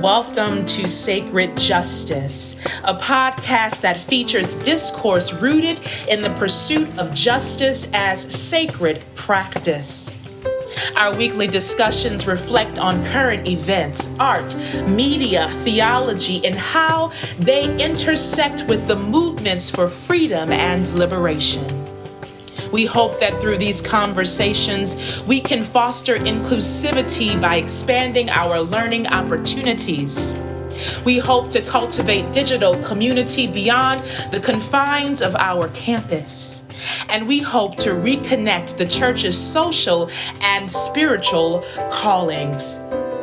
welcome to Sacred Justice, a podcast that features discourse rooted in the pursuit of justice as sacred practice. Our weekly discussions reflect on current events, art, media, theology, and how they intersect with the movements for freedom and liberation. We hope that through these conversations, we can foster inclusivity by expanding our learning opportunities. We hope to cultivate digital community beyond the confines of our campus. And we hope to reconnect the church's social and spiritual callings.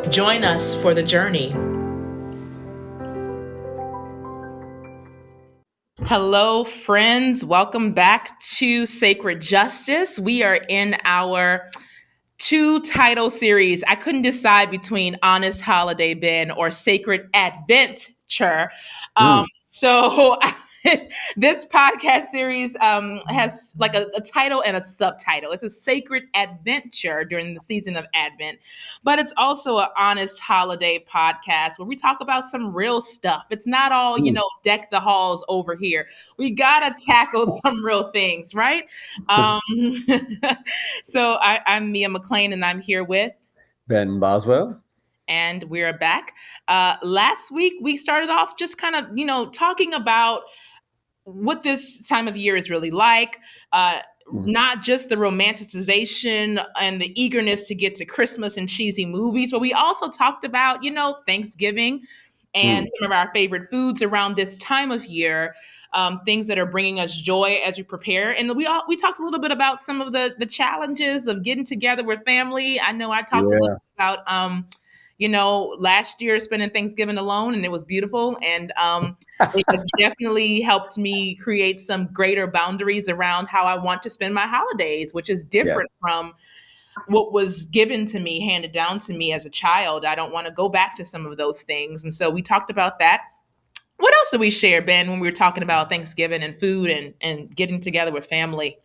Join us for the journey. Hello, friends. Welcome back to Sacred Justice. We are in our two-title series. I couldn't decide between Honest Holiday Bin or Sacred Adventure. So this podcast series has like a title and a subtitle. It's a sacred adventure during the season of Advent, but it's also an honest holiday podcast where we talk about some real stuff. It's not all, deck the halls over here. We gotta tackle some real things, right? So I'm Mia McLean, and I'm here with Ben Boswell. And we're back. Last week, we started off just kind of, talking about what this time of year is really like, not just the romanticization and the eagerness to get to Christmas and cheesy movies, but we also talked about, Thanksgiving and some of our favorite foods around this time of year, things that are bringing us joy as we prepare. And we talked a little bit about some of the challenges of getting together with family. I know I talked a little bit about last year spending Thanksgiving alone, and it was beautiful. And it has definitely helped me create some greater boundaries around how I want to spend my holidays, which is different from what was given to me, handed down to me as a child. I don't want to go back to some of those things. And so we talked about that. What else did we share, Ben, when we were talking about Thanksgiving and food and getting together with family?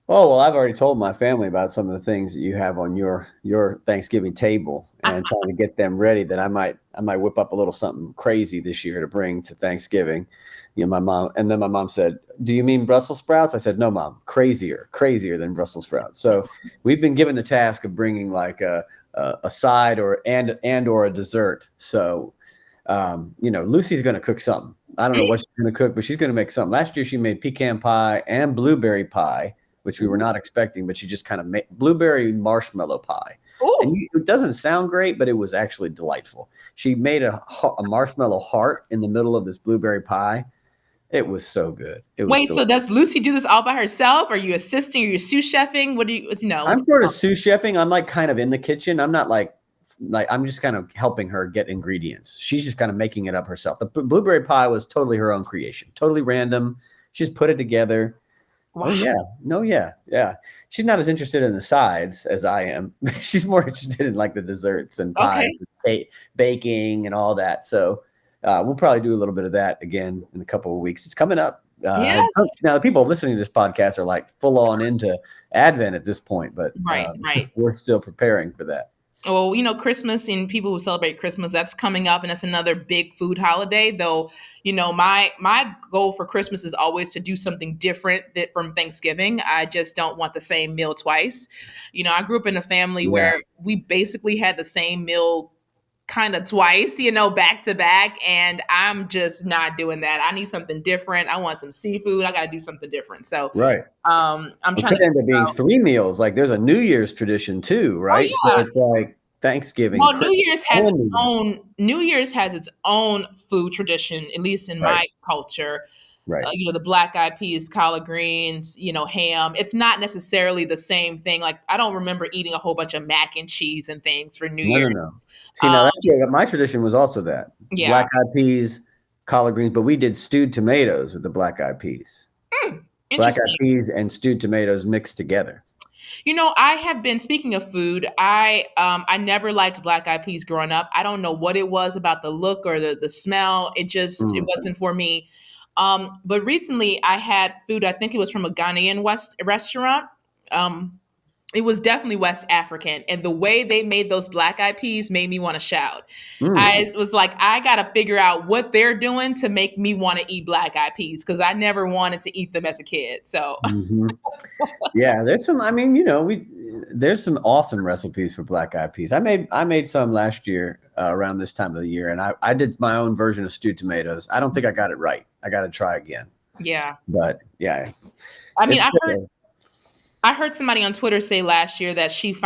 Oh, well, I've already told my family about some of the things that you have on your Thanksgiving table and trying to get them ready that I might whip up a little something crazy this year to bring to Thanksgiving. My mom said, "Do you mean Brussels sprouts?" I said, "No, Mom, crazier than Brussels sprouts." So we've been given the task of bringing like a side or a dessert. So, Lucy's going to cook something. I don't know what she's going to cook, but she's going to make something. Last year she made pecan pie and blueberry pie, which we were not expecting, but she just kind of made blueberry marshmallow pie. And it doesn't sound great, but it was actually delightful. She made a marshmallow heart in the middle of this blueberry pie. It was so good. So does Lucy do this all by herself? Are you assisting? Are you sous chefing? What do you know? I'm sort of sous chefing. I'm like kind of in the kitchen. I'm not like I'm just kind of helping her get ingredients. She's just kind of making it up herself. The blueberry pie was totally her own creation, totally random. She just put it together. Wow. Oh, yeah. No, yeah. She's not as interested in the sides as I am. She's more interested in like the desserts and pies and baking and all that. So we'll probably do a little bit of that again in a couple of weeks. It's coming up. Yes. Now, the people listening to this podcast are like full on into Advent at this point, but right. We're still preparing for that. Well, Christmas and people who celebrate Christmas, that's coming up, and that's another big food holiday. Though, my goal for Christmas is always to do something different from Thanksgiving. I just don't want the same meal twice. I grew up in a family where we basically had the same meal kind of twice, back to back, and I'm just not doing that. I need something different. I want some seafood. I got to do something different. So, right. I'm trying to end up being 3 meals. Like there's a New Year's tradition too, right? Oh, yeah. So it's like Thanksgiving. Well, New Year's has its own food tradition, at least in my culture. Right. The black eyed peas, collard greens, ham. It's not necessarily the same thing. Like I don't remember eating a whole bunch of mac and cheese and things for New Year's. No. See, now my tradition was also that. Yeah. Black eyed peas, collard greens, but we did stewed tomatoes with the black eyed peas. Black eyed peas and stewed tomatoes mixed together. I have been, speaking of food, I never liked black eyed peas growing up. I don't know what it was about the look or the smell. It wasn't for me. But recently I had food, I think it was from a Ghanaian restaurant. It was definitely West African, and the way they made those black eyed peas made me want to shout. Mm. I was like, I gotta figure out what they're doing to make me want to eat black eyed peas because I never wanted to eat them as a kid. So Hmm. Yeah, there's some. I mean, you know, we there's some awesome recipes for black eyed peas. I made some last year around this time of the year, and I did my own version of stewed tomatoes. I don't think I got it right. I got to try again. yeah, But yeah, I mean, it's good. I heard somebody on Twitter say last year that she's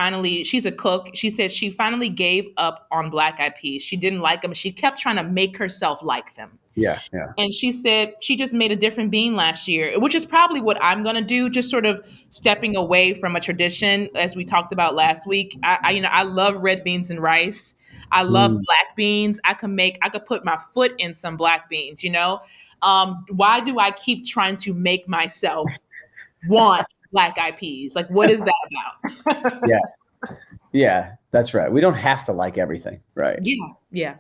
a cook. She said she finally gave up on black eyed peas. She didn't like them. She kept trying to make herself like them. Yeah, yeah. And she said she just made a different bean last year, which is probably what I'm going to do, just sort of stepping away from a tradition, as we talked about last week. I love red beans and rice. I love Mm. black beans. I could put my foot in some black beans, you know? Why do I keep trying to make myself want black eyed peas? Like, what is that about? Yeah, yeah. That's right. We don't have to like everything, right? Yeah, yeah.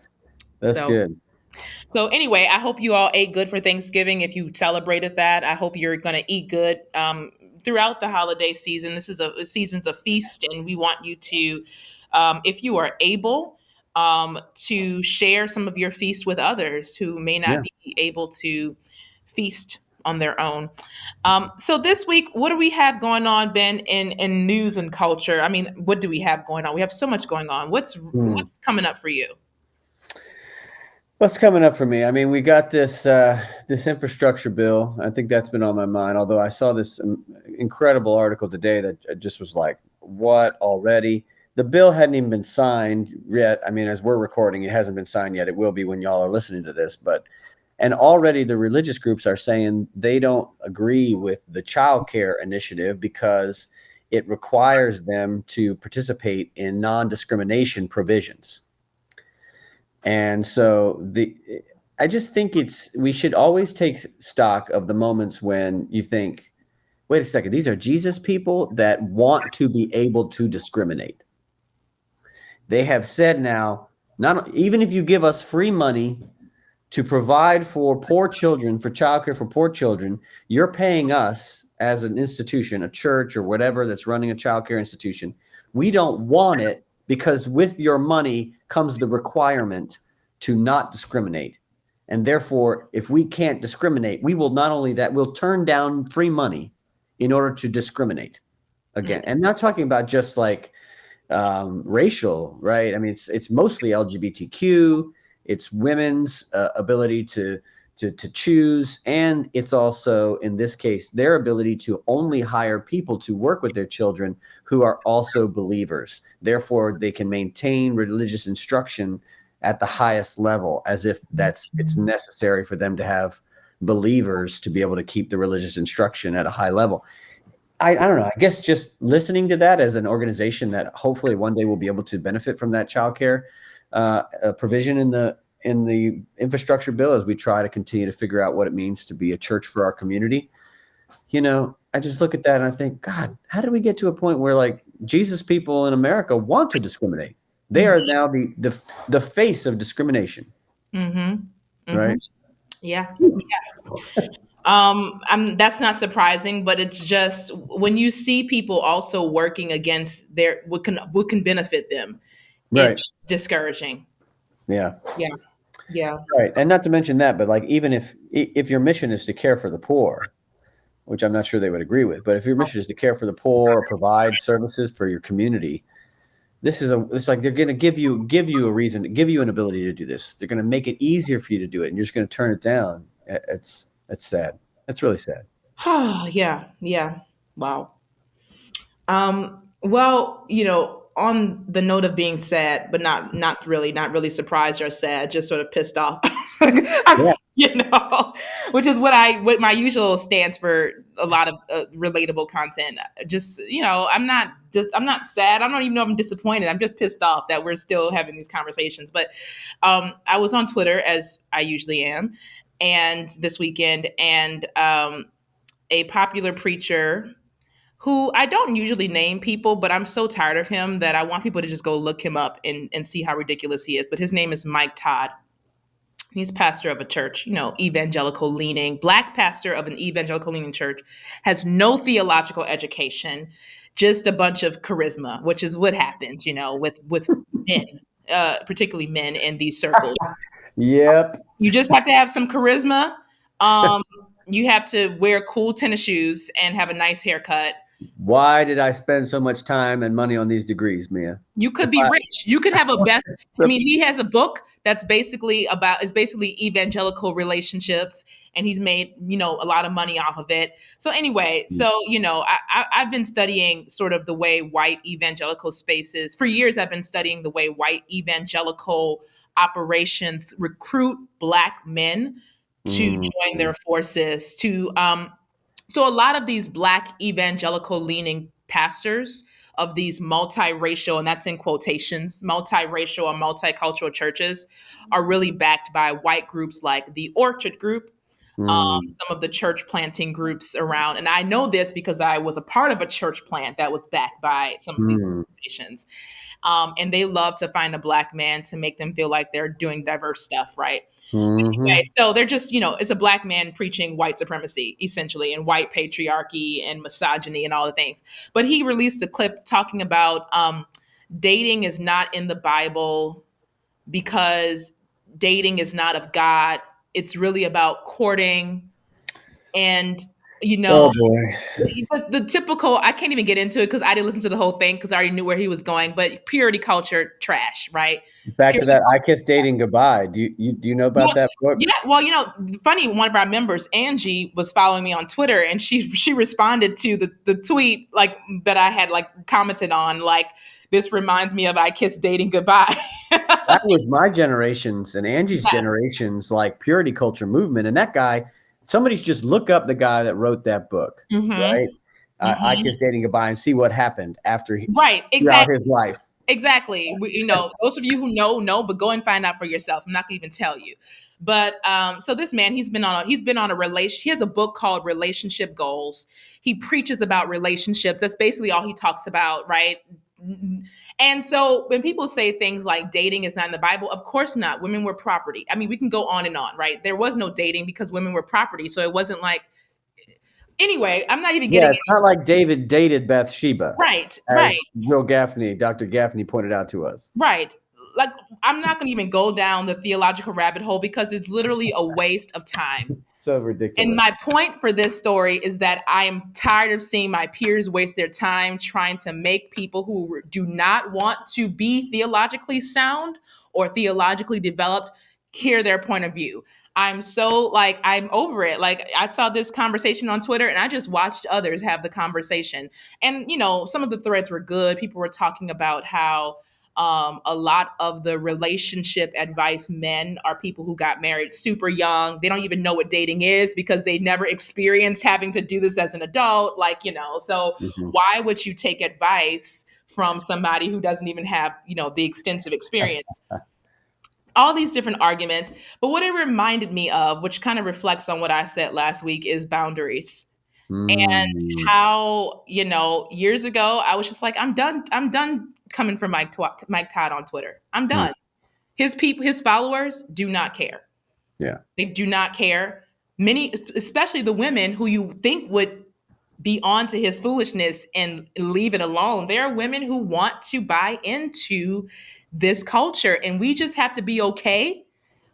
That's So, good. so anyway, I hope you all ate good for Thanksgiving. If you celebrated that, I hope you're going to eat good throughout the holiday season. This is a season's a feast, and we want you to, if you are able, to share some of your feast with others who may not Yeah. be able to feast on their own. So this week, what do we have going on, Ben, in news and culture? I mean, what do we have going on? We have so much going on. Hmm. What's coming up for you? What's coming up for me? I mean, we got this infrastructure bill. I think that's been on my mind. Although I saw this incredible article today that just was like, "What already?" The bill hadn't even been signed yet. I mean, as we're recording, it hasn't been signed yet. It will be when y'all are listening to this. But and already the religious groups are saying they don't agree with the child care initiative because it requires them to participate in non-discrimination provisions. And so I just think we should always take stock of the moments when you think, wait a second, these are Jesus people that want to be able to discriminate. They have said now, not even if you give us free money to provide for poor children, for childcare for poor children, you're paying us as an institution, a church or whatever that's running a childcare institution. We don't want it because with your money comes the requirement to not discriminate. And therefore, if we can't discriminate, we will not only that, we'll turn down free money in order to discriminate again. And not talking about just like racial, right? I mean, it's mostly LGBTQ. It's women's ability to choose, and it's also in this case their ability to only hire people to work with their children who are also believers. Therefore, they can maintain religious instruction at the highest level, as if it's necessary for them to have believers to be able to keep the religious instruction at a high level. I don't know. I guess just listening to that as an organization that hopefully one day will be able to benefit from that childcare provision in the infrastructure bill as we try to continue to figure out what it means to be a church for our community. You know, I just look at that and I think, God, how did we get to a point where like Jesus people in America want to discriminate? They are now the face of discrimination, Mm-hmm. Mm-hmm. right? Yeah. That's not surprising, but it's just when you see people also working against their what can benefit them, Right. it's discouraging. Yeah. Yeah, yeah. Right. And not to mention that, but like even if your mission is to care for the poor, which I'm not sure they would agree with, but if your mission is to care for the poor or provide services for your community, it's like they're going to give you a reason to give you an ability to do this. They're going to make it easier for you to do it, and you're just going to turn it down. It's sad. It's really sad. Yeah, yeah. Wow. Well, on the note of being sad, but not really surprised or sad, just sort of pissed off. Yeah. Which is what my usual stance for a lot of relatable content. Just I'm not sad. I don't even know if I'm disappointed. I'm just pissed off that we're still having these conversations. But I was on Twitter as I usually am, and this weekend, and a popular preacher who I don't usually name people, but I'm so tired of him that I want people to just go look him up and see how ridiculous he is. But his name is Mike Todd. He's pastor of a church, evangelical leaning, black pastor of an evangelical leaning church, has no theological education, just a bunch of charisma, which is what happens, with men, particularly men in these circles. Yep. You just have to have some charisma. Um, you have to wear cool tennis shoes and have a nice haircut. Why did I spend so much time and money on these degrees, Mia? You could If be I, rich. You could have a best. I the, mean, he has a book that's basically evangelical relationships, and he's made a lot of money off of it. So anyway, I've been studying sort of the way white evangelical spaces for years. I've been studying the way white evangelical operations recruit Black men to mm, join their forces so a lot of these Black evangelical leaning pastors of these multiracial, and that's in quotations, multiracial or multicultural churches are really backed by white groups like the Orchard Group, mm, some of the church planting groups around. And I know this because I was a part of a church plant that was backed by some of these mm, organizations. And they love to find a Black man to make them feel like they're doing diverse stuff, right? mm-hmm. Anyway, so they're just, it's a Black man preaching white supremacy, essentially, and white patriarchy and misogyny and all the things. But he released a clip talking about dating is not in the Bible because dating is not of God. It's really about courting and, you Oh know, boy. the typical, I can't even get into it because I didn't listen to the whole thing because I already knew where he was going, but purity culture trash, right? Back to Purity that I Kiss Dating Goodbye. Do you know about Well, that book? yeah, well, funny, one of our members, Angie, was following me on Twitter and she responded to the tweet like that I had like commented on, like, this reminds me of I Kiss Dating Goodbye. That was my generation's and Angie's generation's like purity culture movement. And that guy, somebody should just look up the guy that wrote that book, Hmm. right? I Hmm. Kiss Dating Goodbye and see what happened Right, throughout exactly. his life. Exactly. Those of you who know, but go and find out for yourself. I'm not gonna even tell you. But so this man, he's been on a relation. He has a book called Relationship Goals. He preaches about relationships. That's basically all he talks about, right? And so when people say things like dating is not in the Bible, of course not. Women were property. I mean, we can go on and on, right? There was no dating because women were property. So it wasn't like anyway. I'm not even Yeah, getting it's not like David dated Bathsheba, right, right. as Will Gaffney, Dr. Gaffney pointed out to us. Right. Like, I'm not going to even go down the theological rabbit hole because it's literally a waste of time. So And ridiculous. my point for this story is that I am tired of seeing my peers waste their time trying to make people who do not want to be theologically sound or theologically developed hear their point of view. I'm over it. Like, I saw this conversation on Twitter and I just watched others have the conversation. And, some of the threads were good. People were talking about how a lot of the relationship advice men are people who got married super young. They don't even know what dating is because they never experienced having to do this as an adult. So Mhm. why would you take advice from somebody who doesn't even have, the extensive experience? All these different arguments. But what it reminded me of, which kind of reflects on what I said last week, is boundaries. And Mm, how, years ago, I was just like, I'm done. I'm done coming for Mike Todd on Twitter. I'm mm, done. His followers do not care. yeah. They do not care. Many, especially the women who you think would be onto his foolishness and leave it alone. There are women who want to buy into this culture, and we just have to be okay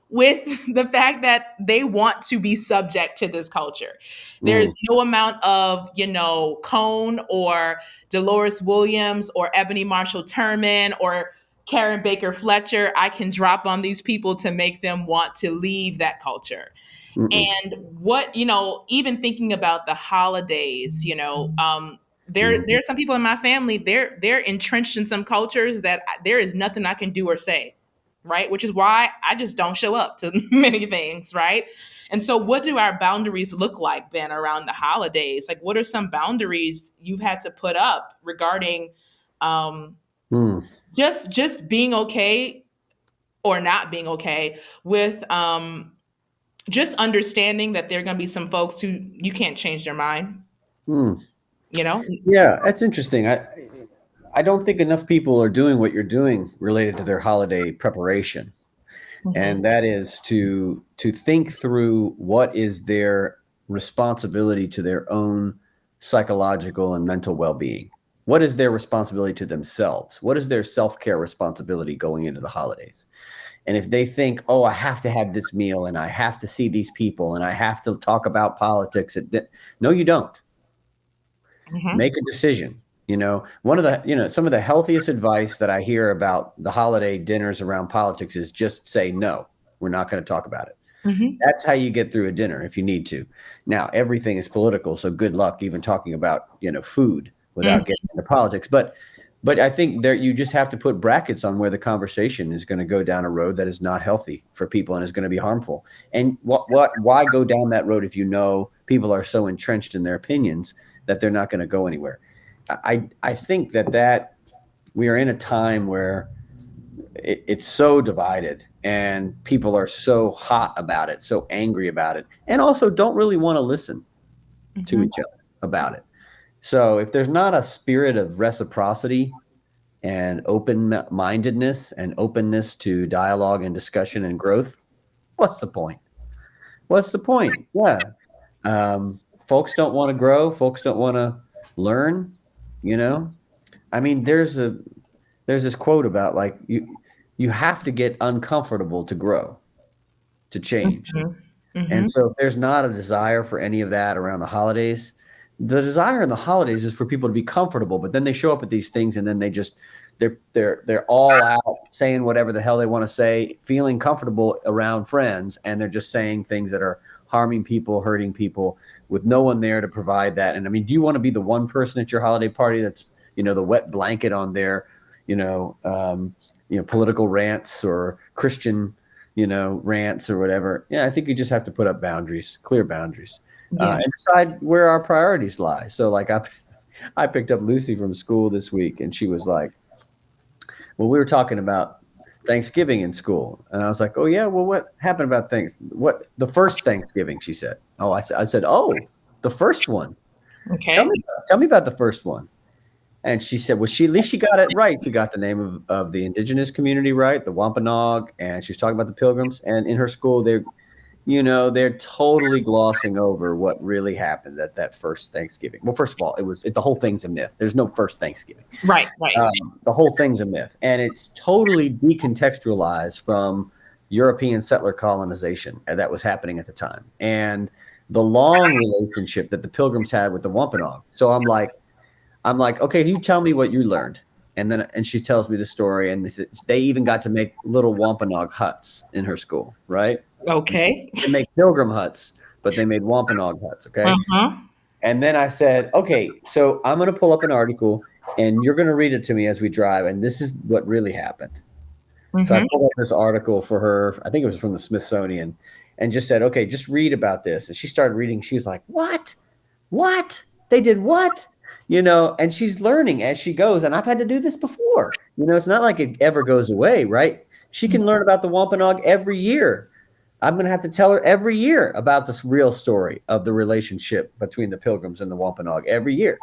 with the fact that they want to be subject to this culture. There's Mm, no amount of, Cone or Dolores Williams or Ebony Marshall Turman or Karen Baker Fletcher I can drop on these people to make them want to leave that culture. mm-mm, And what, even thinking about the holidays, there mhm, are some people in my family, they're entrenched in some cultures that there is nothing I can do or say, right? Which is why I just don't show up to many things, right? And so what do our boundaries look like, Ben, around the holidays? Like, what are some boundaries you've had to put up regarding um mm, just being okay or not being okay with just understanding that there are going to be some folks who you can't change their mind, mm. you know? Yeah, that's interesting. I don't think enough people are doing what you're doing related to their holiday preparation, Mhm. and that is to think through what is their responsibility to their own psychological and mental well-being. What is their responsibility to themselves? What is their self-care responsibility going into the holidays? And if they think, oh, I have to have this meal and I have to see these people and I have to talk about politics, no, you don't. Hmm. Make a decision. One of the, some of the healthiest advice that I hear about the holiday dinners around politics is just say, no, we're not going to talk about it. Hmm. That's how you get through a dinner if you need to. Now, everything is political, so good luck even talking about, food without getting into politics. But I think there you just have to put brackets on where the conversation is going to go down a road that is not healthy for people and is going to be harmful. And why go down that road if you know people are so entrenched in their opinions that they're not going to go anywhere? I think that we are in a time where it's so divided and people are so hot about it, so angry about it, and also don't really want to listen to Hmm. each other about it. So if there's not a spirit of reciprocity and open mindedness and openness to dialogue and discussion and growth, what's the point? What's the point? Yeah. Folks don't want to grow. Folks don't want to learn. You know, I mean, there's this quote about like you have to get uncomfortable to grow, to change. Hmm. And Hmm. so if there's not a desire for any of that around the holidays, the desire in the holidays is for people to be comfortable, but then they show up at these things and then they're all out saying whatever the hell they want to say, feeling comfortable around friends, and they're just saying things that are harming people, hurting people with no one there to provide that. And I mean, do you want to be the one person at your holiday party that's, the wet blanket on their, you know, um, political rants or Christian rants or whatever? Yeah, I think you just have to put up boundaries, clear boundaries, Yeah. and decide where our priorities lie. So, like, I picked up Lucy from school this week, and she was like, "Well, we were talking about Thanksgiving in school," and I was like, "Oh yeah, well, what happened about What the first Thanksgiving?" She said. "Oh, I said, oh, the first one. Tell Okay. me, tell me about the first one." And she said, well, at least she got it right. She got the name of the indigenous community right, the Wampanoag, and she was talking about the Pilgrims. And in her school, they're totally glossing over what really happened at that first Thanksgiving. Well, first of all, the whole thing's a myth. There's no first Thanksgiving. Right. Right. The whole thing's a myth, and it's totally decontextualized from European settler colonization that was happening at the time, and the long relationship that the Pilgrims had with the Wampanoag. So I'm like, okay, you tell me what you learned. And she tells me the story, and they even got to make little Wampanoag huts in her school, right? Okay. They make pilgrim huts, but they made Wampanoag huts, okay? Uh-huh. And then I said, okay, so I'm going to pull up an article, and you're going to read it to me as we drive, and this is what really happened. So I Hmm. pulled up this article for her. I think it was from the Smithsonian, and just said, okay, just read about this. And she started reading. She was like, what? What? They did what? And she's learning as she goes. And I've had to do this before. It's not like it ever goes away, right? She can learn about the Wampanoag every year. I'm going to have to tell her every year about this real story of the relationship between the Pilgrims and the Wampanoag every year.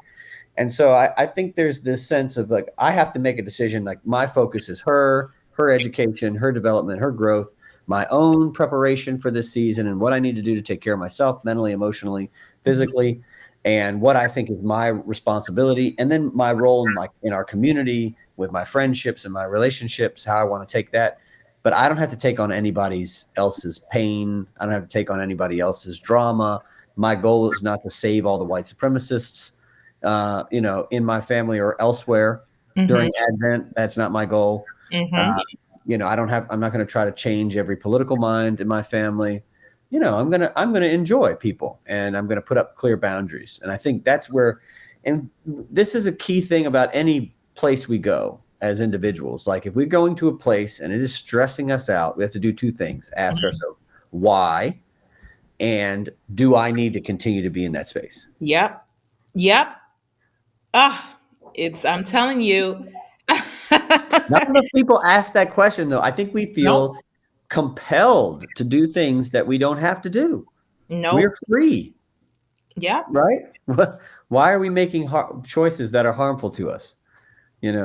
And so I think there's this sense of like, I have to make a decision. Like my focus is her education, her development, her growth, my own preparation for this season and what I need to do to take care of myself mentally, emotionally, physically, and what I think is my responsibility. And then my role in our community with my friendships and my relationships, how I want to take that. But I don't have to take on anybody else's pain. I don't have to take on anybody else's drama. My goal is not to save all the white supremacists in my family or elsewhere Hmm. during Advent. That's not my goal. Hmm. Uh, I'm not going to try to change every political mind in my family. I'm going to enjoy people, and I'm going to put up clear boundaries. And I think that's where, and this is a key thing about any place we go as individuals. Like if we're going to a place and it is stressing us out, we have to do two things: ask ourselves why, and do I need to continue to be in that space? Yep. Yep. Ah, I'm telling you. Not enough people ask that question, though. I think we Nope. feel compelled to do things that we don't have to do. We're Nope. free, Yep. right? Why are we making choices that are harmful to us?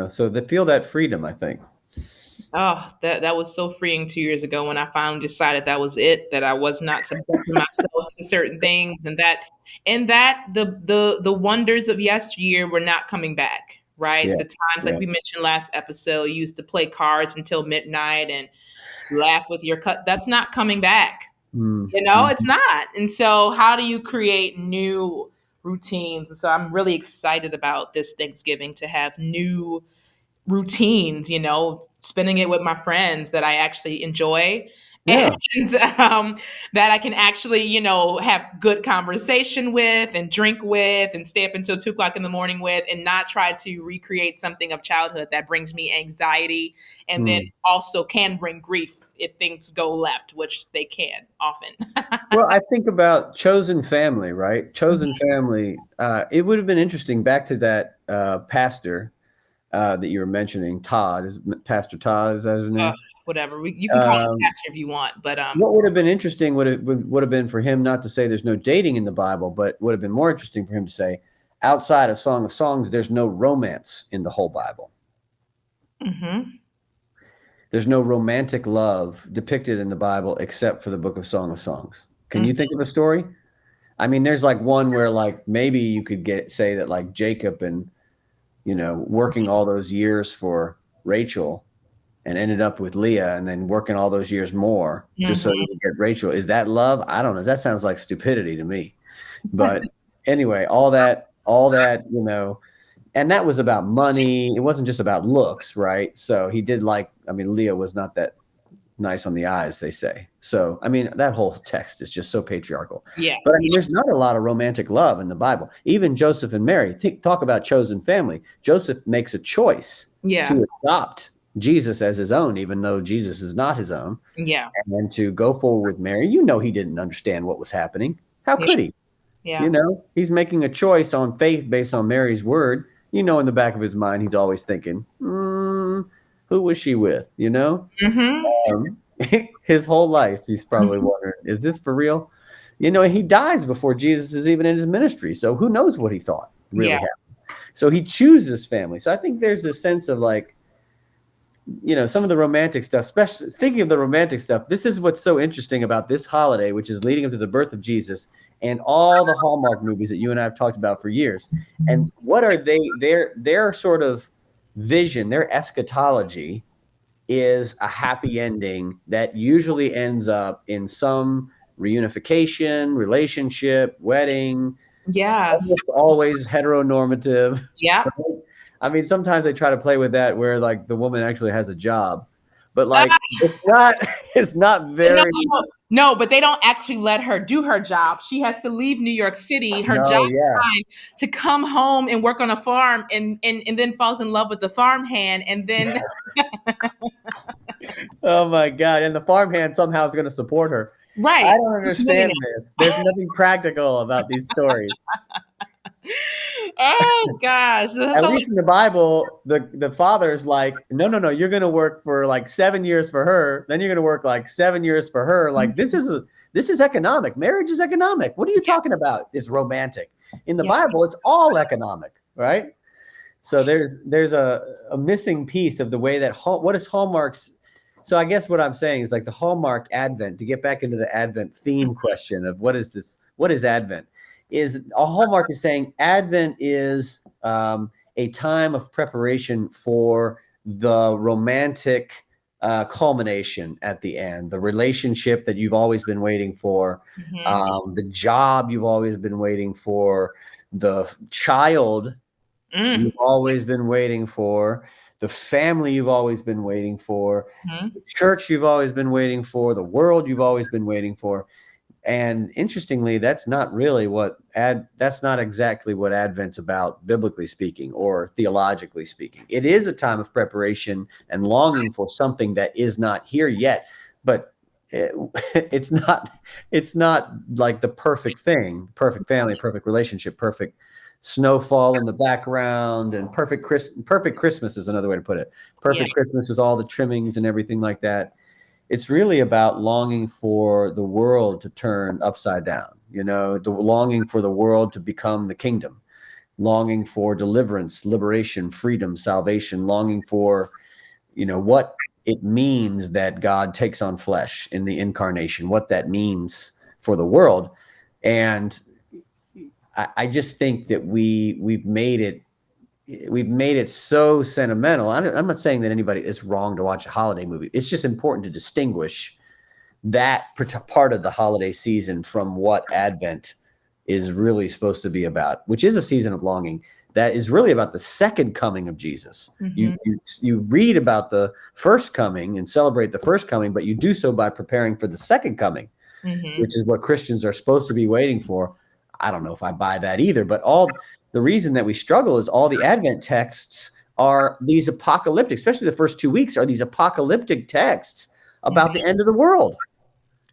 So they feel that freedom, I think. Oh, that was so freeing 2 years ago when I finally decided that was it, that I was not subjecting myself to certain things, and that the wonders of yesteryear were not coming back. right? Yeah. The times, like Yeah. we mentioned last episode, you used to play cards until midnight and laugh with your cut. That's not coming back. It's Mm-hmm. not. And so, how do you create new routines? And so, I'm really excited about this Thanksgiving to have new routines, spending it with my friends that I actually enjoy. Yeah. And that I can actually, have good conversation with and drink with and stay up until 2 o'clock in the morning with, and not try to recreate something of childhood that brings me anxiety and then Mm. also can bring grief if things go left, which they can often. Well, I think about chosen family, right? Chosen family. It would have been interesting back to that pastor that you were mentioning, Todd. Is Pastor Todd? Is that his uh, name? Whatever. You can call me Um, pastor if you want, but what would have been interesting would have been for him not to say there's no dating in the Bible, but would have been more interesting for him to say, outside of Song of Songs, there's no romance in the whole Bible. mhm. There's no romantic love depicted in the Bible except for the book of Song of Songs. Can you Mhm. think of a story? I mean, there's like one where like maybe you could say that like Jacob and working all those years for Rachel and ended up with Leah and then working all those years more just so Mhm. you could get Rachel. Is that love? I don't know. That sounds like stupidity to me. But anyway, all that, and that was about money. It wasn't just about looks, right? So he did Leah was not that nice on the eyes, they say. So, I mean, that whole text is just so patriarchal. Yeah. But I mean, there's not a lot of romantic love in the Bible. Even Joseph and Mary, talk about chosen family. Joseph makes a choice Yeah. to adopt Jesus as his own, even though Jesus is not his own, Yeah. and then to go forward with Mary. He didn't understand what was happening. How Yeah. could he? Yeah. He's making a choice on faith based on Mary's word. In the back of his mind, he's always thinking, who was she with? Mhm. Um, his whole life, he's probably Mhm. wondering, is this for real? He dies before Jesus is even in his ministry. So who knows what he thought really Yeah. happened. So he chooses family. So I think there's this sense of like, some of the romantic stuff, especially thinking of the romantic stuff. This is what's so interesting about this holiday, which is leading up to the birth of Jesus and all the Hallmark movies that you and I have talked about for years. And what are their sort of vision, their eschatology is a happy ending that usually ends up in some reunification, relationship, wedding, Yes. almost always heteronormative. Yep. Right? I mean, sometimes they try to play with that where like the woman actually has a job, but Ah, like it's not no, very. no, but they don't actually let her do her job. She has to leave New York City, her job No, yeah. time, to come home and work on a farm, and then falls in love with the farmhand, and then Oh my God. And the farmhand somehow is going to support her. I right. don't understand this. There's nothing practical about these stories. Oh gosh. At So least in the Bible, the father's like, no, no, no, you're going to work for like 7 years for her. Then you're going to work like 7 years for her. Like this is economic. Marriage is economic. What are you talking about? It's romantic. In the yeah. Bible, it's all economic, right? So there's a missing piece of the way that what is Hallmark's. So I guess what I'm saying is like the Hallmark Advent, to get back into the Advent theme question of what is this? What is Advent? Is a Hallmark is saying Advent is a time of preparation for the romantic culmination at the end, the relationship that you've always been waiting for, Mhm. the job you've always been waiting for, the child Mm. you've always been waiting for, the family you've always been waiting for, Mhm. the church you've always been waiting for, the world you've always been waiting for. And interestingly, that's not exactly what Advent's about, biblically speaking or theologically speaking. It is a time of preparation and longing for something that is not here yet, but it's not like the perfect thing, perfect family, perfect relationship, perfect snowfall in the background, and perfect Christmas is another way to put it. Yeah. Perfect Christmas with all the trimmings and everything like that. It's really about longing for the world to turn upside down, the longing for the world to become the kingdom, longing for deliverance, liberation, freedom, salvation, longing for, what it means that God takes on flesh in the incarnation, what that means for the world. And I just think that we've made it we've made it so sentimental. I'm not saying that anybody it's wrong to watch a holiday movie. It's just important to distinguish that part of the holiday season from what Advent is really supposed to be about, which is a season of longing that is really about the second coming of Jesus. Mm-hmm. You read about the first coming and celebrate the first coming, but you do so by preparing for the second coming, Mm-hmm. which is what Christians are supposed to be waiting for. I don't know if I buy that either, but all the reason that we struggle is all the Advent texts are these apocalyptic, especially the first 2 weeks are these apocalyptic texts about the end of the world.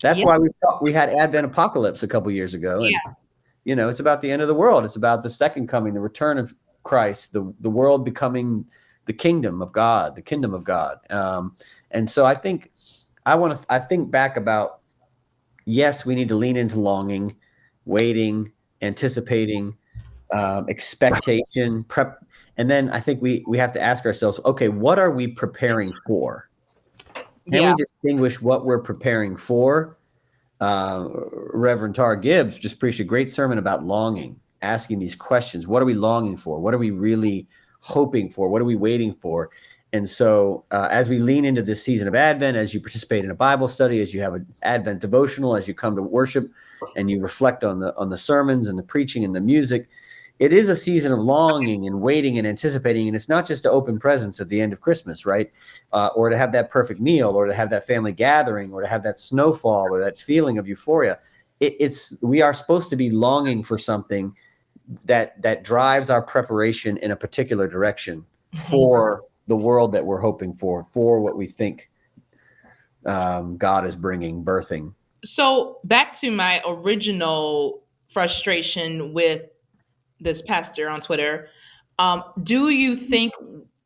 That's Yeah. why we had Advent Apocalypse a couple years ago. And, it's about the end of the world. It's about the second coming, the return of Christ, the world becoming the kingdom of God, the kingdom of God. And so I think I think back about, yes, we need to lean into longing, waiting, anticipating, expectation, prep. And then I think we have to ask ourselves, okay, what are we preparing for? Can we distinguish what we're preparing for? Reverend Tar Gibbs just preached a great sermon about longing, asking these questions. What are we longing for? What are we really hoping for? What are we waiting for? And so as we lean into this season of Advent, as you participate in a Bible study, as you have an Advent devotional, as you come to worship and you reflect on the sermons and the preaching and the music, it is a season of longing and waiting and anticipating. And it's not just to open presents at the end of Christmas, right? Or to have that perfect meal, or to have that family gathering, or to have that snowfall, or that feeling of euphoria. We are supposed to be longing for something that drives our preparation in a particular direction for the world that we're hoping for what we think God is birthing. So back to my original frustration with this pastor on Twitter. Do you think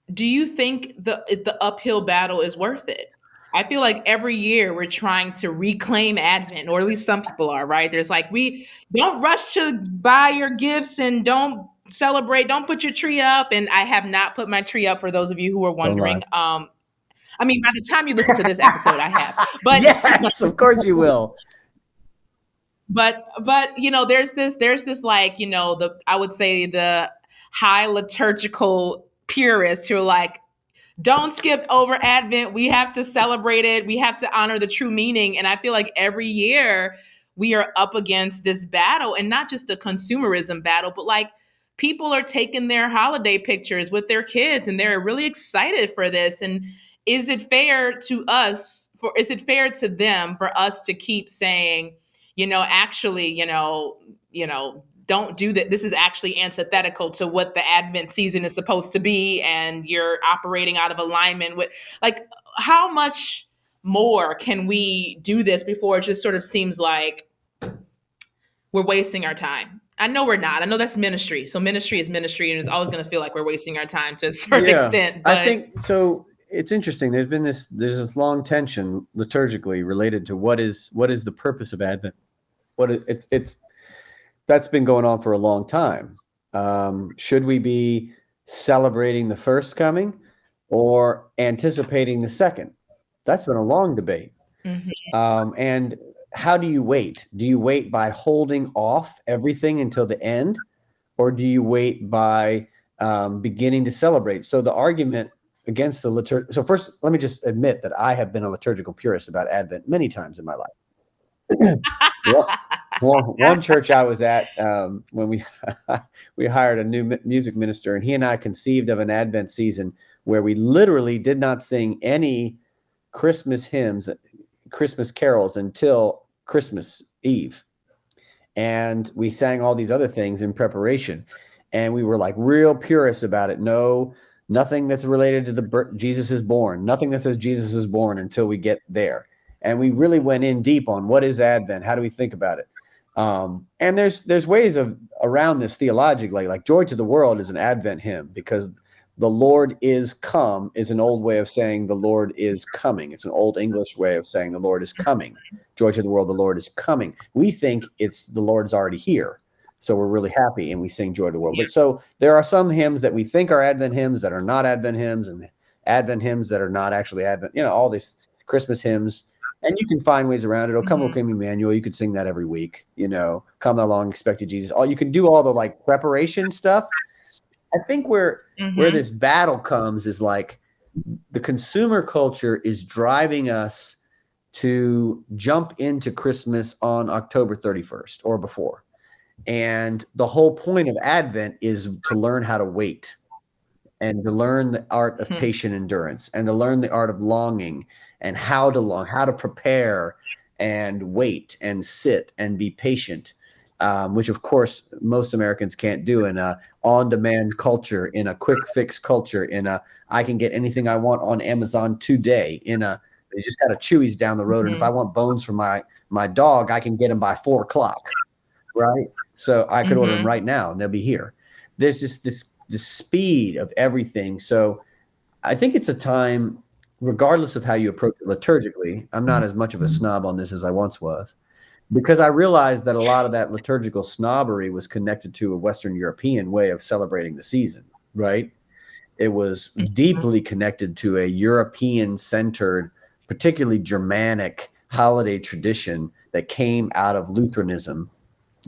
the uphill battle is worth it? I feel like every year we're trying to reclaim Advent, or at least some people are, right? There's like, we don't rush to buy your gifts and don't celebrate, don't put your tree up. And I have not put my tree up, for those of you who are wondering. I mean, by the time you listen to this episode, I have. But yes, of course you will. But there's this like, I would say the high liturgical purists who are like, don't skip over Advent. We have to celebrate it. We have to honor the true meaning. And I feel like every year we are up against this battle, and not just a consumerism battle, but like, people are taking their holiday pictures with their kids and they're really excited for this. And is it fair to them for us to keep saying, actually, don't do that. This is actually antithetical to what the Advent season is supposed to be, and you're operating out of alignment with, like, how much more can we do this before it just sort of seems like we're wasting our time? I know we're not. I know that's ministry. So ministry is ministry, and it's always going to feel like we're wasting our time to a certain extent. But I think so. It's interesting. There's this long tension liturgically related to what is the purpose of Advent. That's been going on for a long time. Should we be celebrating the first coming or anticipating the second? That's been a long debate. Mm-hmm. And how do you wait? Do you wait by holding off everything until the end, or do you wait by beginning to celebrate? So the argument against the liturgy. So first, let me just admit that I have been a liturgical purist about Advent many times in my life. One church I was at, when we hired a new music minister, and he and I conceived of an Advent season where we literally did not sing any Christmas hymns, Christmas carols until Christmas Eve. And we sang all these other things in preparation. And we were like real purists about it. Nothing that's related to the Jesus is born, nothing that says Jesus is born until we get there. And we really went in deep on what is Advent? How do we think about it? And there's ways around this theologically, like Joy to the World is an Advent hymn, because the Lord is come is an old way of saying the Lord is coming. It's an old English way of saying the Lord is coming. Joy to the world, the Lord is coming. We think it's the Lord's already here. So we're really happy and we sing Joy to the World. But so there are some hymns that we think are Advent hymns that are not Advent hymns, and Advent hymns that are not actually Advent, all these Christmas hymns. And you can find ways around it. Oh, come, O King Emmanuel. You could sing that every week. Come thou long expected Jesus. You can do all the like preparation stuff. I think where Mm-hmm. this battle comes is like the consumer culture is driving us to jump into Christmas on October 31st or before. And the whole point of Advent is to learn how to wait and to learn the art of Hmm. patient endurance and to learn the art of longing and how to long, how to prepare and wait and sit and be patient, which of course most Americans can't do in a on-demand culture, in a quick fix culture, in a I can get anything I want on Amazon today, in a they just got a Chewy's down the road, and if I Hmm. want bones for my dog, I can get them by 4 o'clock, right? So I could order them Hmm. right now and they'll be here. There's just this the speed of everything. So I think it's a time, regardless of how you approach it liturgically. I'm not as much of a snob on this as I once was, because I realized that a lot of that liturgical snobbery was connected to a Western European way of celebrating the season, right? It was deeply connected to a European centered, particularly Germanic holiday tradition that came out of Lutheranism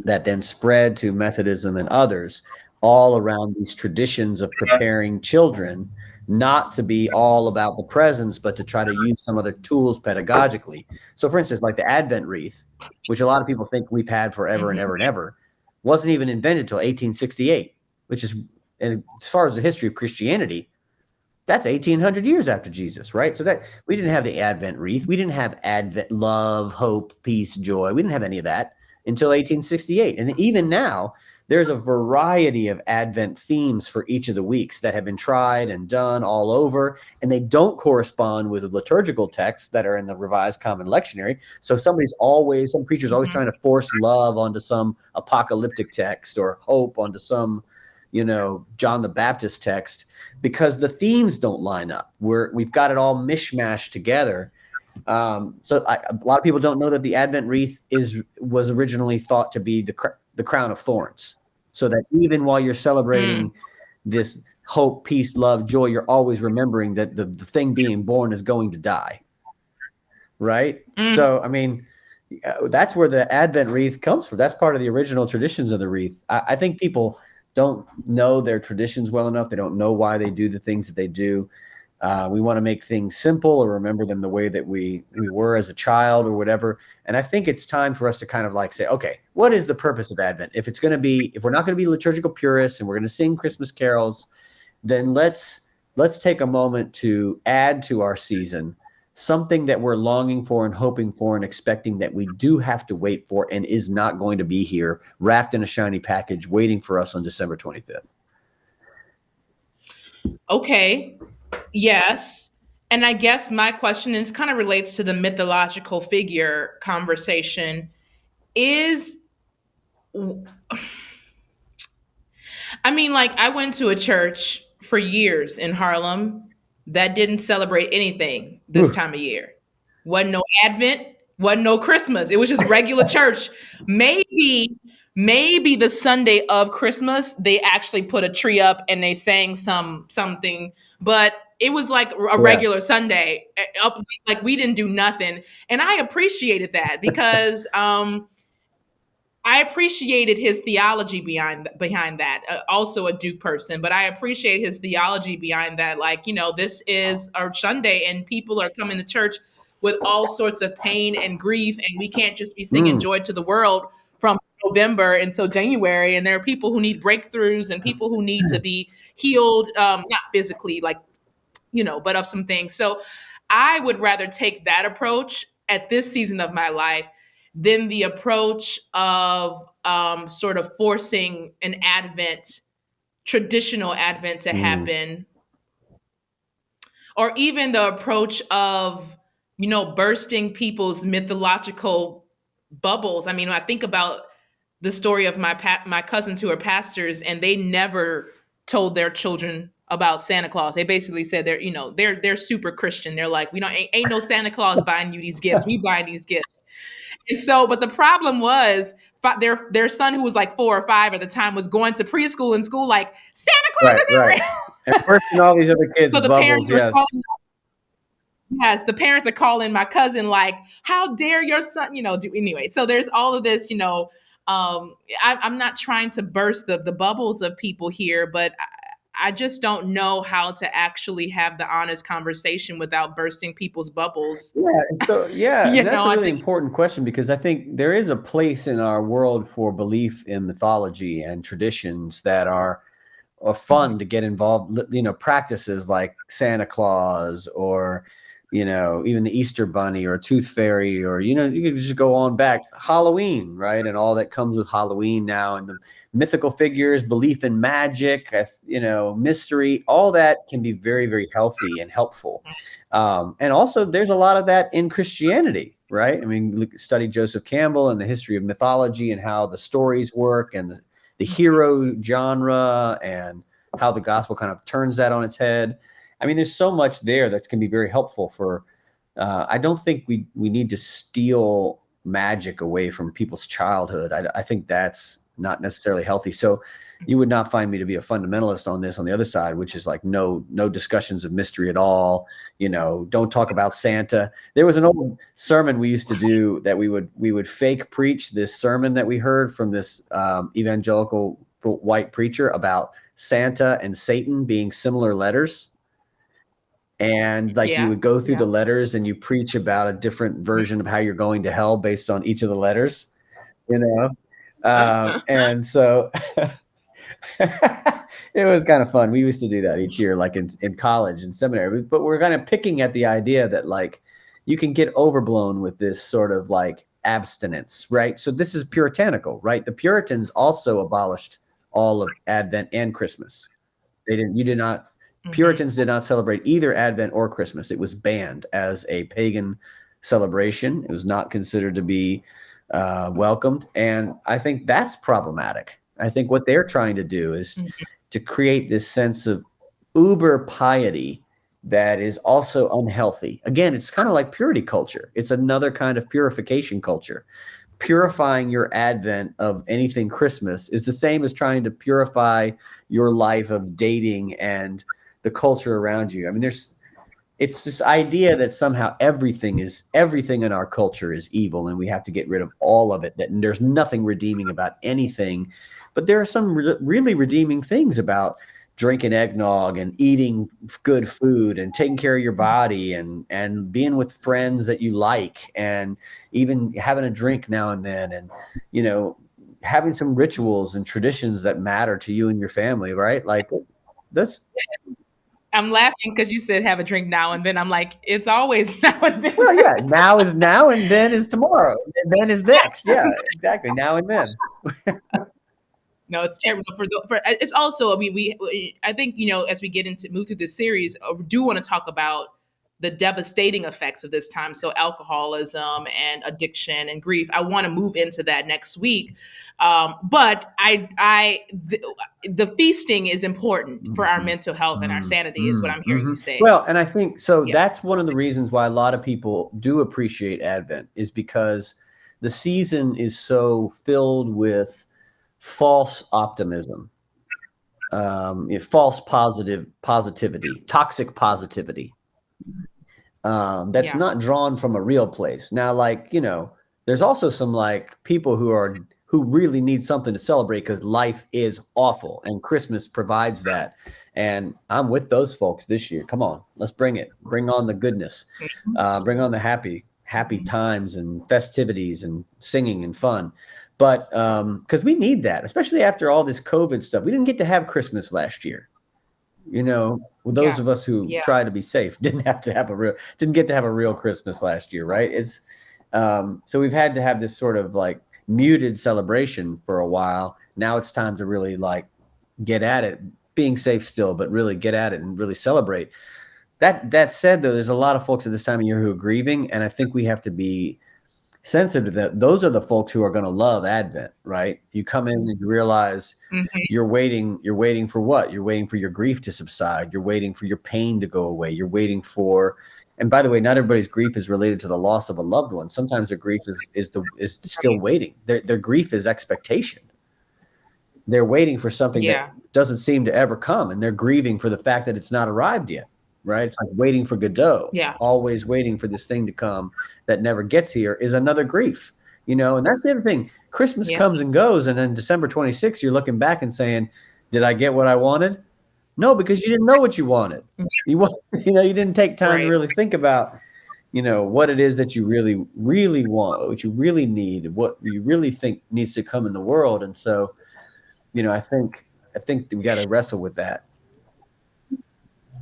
that then spread to Methodism and others, all around these traditions of preparing children not to be all about the presents, but to try to use some other tools pedagogically. So, for instance, like the Advent wreath, which a lot of people think we've had forever and ever Hmm. and ever, wasn't even invented until 1868, which is, and as far as the history of Christianity, that's 1800 years after Jesus, right? So that we didn't have the Advent wreath. We didn't have Advent love, hope, peace, joy. We didn't have any of that until 1868. And even now, there's a variety of Advent themes for each of the weeks that have been tried and done all over, and they don't correspond with the liturgical texts that are in the Revised Common Lectionary. So some preacher's always trying to force love onto some apocalyptic text or hope onto some, John the Baptist text, because the themes don't line up. We've got it all mishmashed together. A lot of people don't know that the Advent wreath was originally thought to be the crown of thorns, so that even while you're Hmm. celebrating this hope, peace, love, joy, you're always remembering that the thing being born is going to die, right? Hmm. So, I mean, that's where the Advent wreath comes from. That's part of the original traditions of the wreath. I think people don't know their traditions well enough. They don't know why they do the things that they do. We want to make things simple or remember them the way that we were as a child or whatever. And I think it's time for us to kind of like say, okay, what is the purpose of Advent? If we're not going to be liturgical purists and we're going to sing Christmas carols, then let's take a moment to add to our season something that we're longing for and hoping for and expecting that we do have to wait for and is not going to be here wrapped in a shiny package waiting for us on December 25th. Okay. Yes. And I guess my question is kind of relates to the mythological figure conversation. Is I mean, like, I went to a church for years in Harlem that didn't celebrate anything this Whew. time of year. Wasn't no Advent, wasn't no Christmas. It was just regular church. Maybe the Sunday of Christmas they actually put a tree up and they sang something, but it was like a Yeah. regular Sunday. Up, like we didn't do nothing, and I appreciated that because I appreciated his theology behind that. Also a Duke person, but I appreciate his theology behind that. Like, this is our Sunday, and people are coming to church with all sorts of pain and grief, and we can't just be singing Mm. joy to the world from November until January. And there are people who need breakthroughs and people who need to be healed, not physically, like, but of some things. So I would rather take that approach at this season of my life than the approach of sort of forcing an traditional Advent to Mm. happen, or even the approach of, bursting people's mythological bubbles. I mean, when I think about the story of my cousins who are pastors, and they never told their children about Santa Claus. They basically said they're super Christian. They're like, we don't ain't no Santa Claus buying you these gifts. We buying these gifts. And so, but the problem was their son, who was like 4 or 5 at the time, was going to preschool and school like Santa Claus Right, right. isn't And real. bursting all these other kids' So the bubbles, parents were yes. calling. Yes, the parents are calling my cousin like, "How dare your son?" Do anyway. So there's all of this. I'm not trying to burst the bubbles of people here, but I just don't know how to actually have the honest conversation without bursting people's bubbles. Yeah. So, yeah, You and that's know, a I really think. important question because I think there is a place in our world for belief in mythology and traditions that are fun to Mhm. get involved. Practices like Santa Claus or even the Easter Bunny or Tooth Fairy, or you could just go on back Halloween, right? And all that comes with Halloween now, and the mythical figures, belief in magic, mystery, all that can be very, very healthy and helpful. And also, there's a lot of that in Christianity, right? I mean, study Joseph Campbell and the history of mythology and how the stories work, and the hero genre, and how the gospel kind of turns that on its head. I mean, there's so much there that can be very helpful for. I don't think we need to steal magic away from people's childhood. I think that's not necessarily healthy. So you would not find me to be a fundamentalist on this on the other side, which is like no discussions of mystery at all. Don't talk about Santa. There was an old sermon we used to do that we would fake preach this sermon that we heard from this evangelical white preacher about Santa and Satan being similar letters. And like you Yeah, would go through the yeah. letters and you preach about a different version of how you're going to hell based on each of the letters, you know? And so it was kind of fun. We used to do that each year, like in college and seminary, but we're kind of picking at the idea that like you can get overblown with this sort of like abstinence, right? So this is puritanical, right? The Puritans also abolished all of Advent and Christmas. You did not, Mhm. Puritans did not celebrate either Advent or Christmas. It was banned as a pagan celebration. It was not considered to be welcomed. And I think that's problematic. I think what they're trying to do is Mhm. to create this sense of uber piety that is also unhealthy. Again, it's kind of like purity culture. It's another kind of purification culture. Purifying your Advent of anything Christmas is the same as trying to purify your life of dating and the culture around you. I mean, it's this idea that somehow everything in our culture is evil and we have to get rid of all of it, that there's nothing redeeming about anything. But there are some really redeeming things about drinking eggnog and eating good food and taking care of your body and being with friends that you like, and even having a drink now and then, and having some rituals and traditions that matter to you and your family, right? Like that's I'm laughing because you said have a drink now and then. I'm like, it's always now and then. Well, yeah, now is now and then is tomorrow. And then is next. Yeah, exactly. Now and then. No, it's terrible. For it's also, I mean, I think, as we get into move through this series, we do want to talk about the devastating effects of this time. So alcoholism and addiction and grief. I want to move into that next week, but the feasting is important for our Mhm. mental health and our Mm, sanity, is what mm, I'm hearing you mhm. say. Well, and I think so Yeah, that's one of the reasons why a lot of people do appreciate Advent, is because the season is so filled with false optimism, false positivity, toxic positivity, that's yeah, not drawn from a real place. Now, like, there's also some like people who really need something to celebrate because life is awful and Christmas provides that. And I'm with those folks this year. Come on, let's bring it. Bring on the goodness. Bring on the happy times and festivities and singing and fun. But because we need that, especially after all this COVID stuff. We didn't get to have Christmas last year. Those yeah, of us who yeah, try to be safe didn't get to have a real Christmas last year, right? It's so we've had to have this sort of like muted celebration for a while. Now it's time to really like get at it, being safe still, but really get at it and really celebrate. That said, though, there's a lot of folks at this time of year who are grieving, and I think we have to be sensitive to that. Those are the folks who are going to love Advent, right? You come in and you realize hmm you're waiting for what? You're waiting for your grief to subside. You're waiting for your pain to go away. You're waiting for, and by the way, not everybody's grief is related to the loss of a loved one. Sometimes their grief is still waiting. Their grief is expectation. They're waiting for something that yeah, doesn't seem to ever come, and they're grieving for the fact that it's not arrived yet, right? It's like waiting for Godot, yeah, always waiting for this thing to come that never gets here is another grief, and that's the other thing. Christmas yeah, comes and goes, and then December 26th, you're looking back and saying, did I get what I wanted? No, because you didn't know what you wanted. You want, you didn't take time to Right. really think about, what it is that you really, really want, what you really need, what you really think needs to come in the world. And so, I think we got to wrestle with that.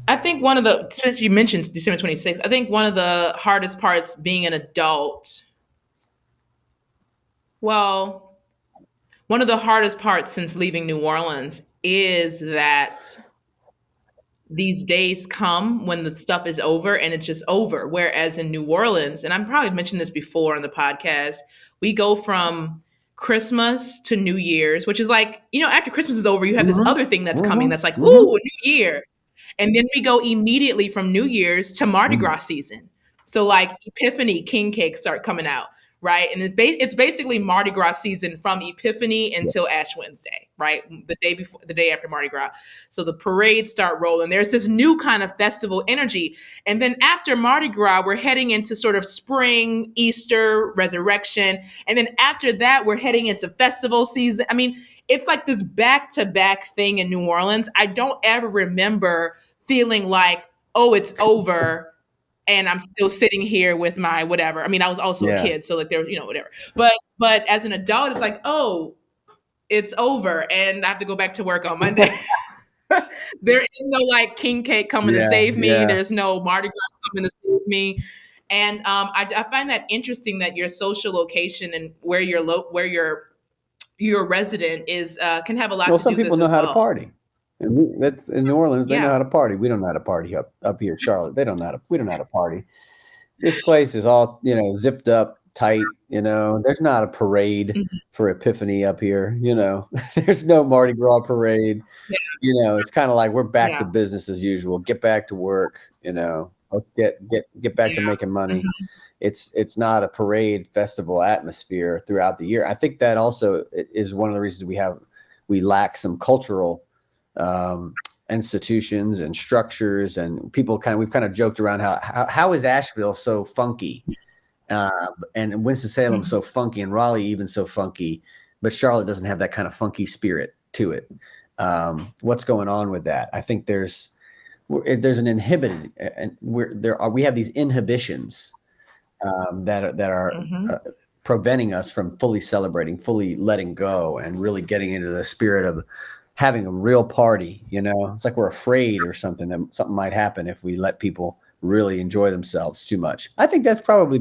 I think one of the, since you mentioned December 26th, I think one of the hardest parts being an adult, well, one of the hardest parts since leaving New Orleans is that these days come when the stuff is over and it's just over. Whereas in New Orleans, and I've probably mentioned this before on the podcast, we go from Christmas to New Year's, which is like, after Christmas is over, you have this Mm-hmm. other thing that's coming Mm-hmm. that's like, Mm-hmm. ooh, a new year. And then we go immediately from New Year's to Mardi Mm-hmm. Gras season. So like Epiphany king cakes start coming out, right? And it's basically Mardi Gras season from Epiphany Yeah. until Ash Wednesday, right? The day after Mardi Gras. So the parades start rolling. There's this new kind of festival energy. And then after Mardi Gras, we're heading into sort of spring, Easter, resurrection. And then after that, we're heading into festival season. I mean, it's like this back to back thing in New Orleans. I don't ever remember feeling like, oh, it's over and I'm still sitting here with my whatever. I mean, I was also a Yeah. kid, so like there was, whatever. But as an adult, it's like, oh, it's over and I have to go back to work on Monday. There is no like king cake coming to Yeah. save me. Yeah. There's no Mardi Gras coming to save me. And I find that interesting that your social location and where your resident is can have a lot Well, to some do people this know as how to well. party. And that's in New Orleans. They know Yeah. how to party. We don't know how to party up here in Charlotte. They don't know how to. We don't know how to party. This place is all zipped up tight. There's not a parade Mhm. for Epiphany up here. There's no Mardi Gras parade. Yeah. It's kind of like we're back to Yeah. business as usual. Get back to work. Let's get back to Yeah. making money. Mhm. It's not a parade festival atmosphere throughout the year. I think that also is one of the reasons we lack some cultural institutions and structures, and we've kind of joked around how is Asheville so funky, and Winston-Salem Mhm. so funky, and Raleigh even so funky, but Charlotte doesn't have that kind of funky spirit to it. What's going on with that? I think there's an inhibited, and we have these inhibitions that are Mhm. preventing us from fully celebrating, fully letting go, and really getting into the spirit of having a real party. It's like we're afraid or something that something might happen if we let people really enjoy themselves too much. I think that's probably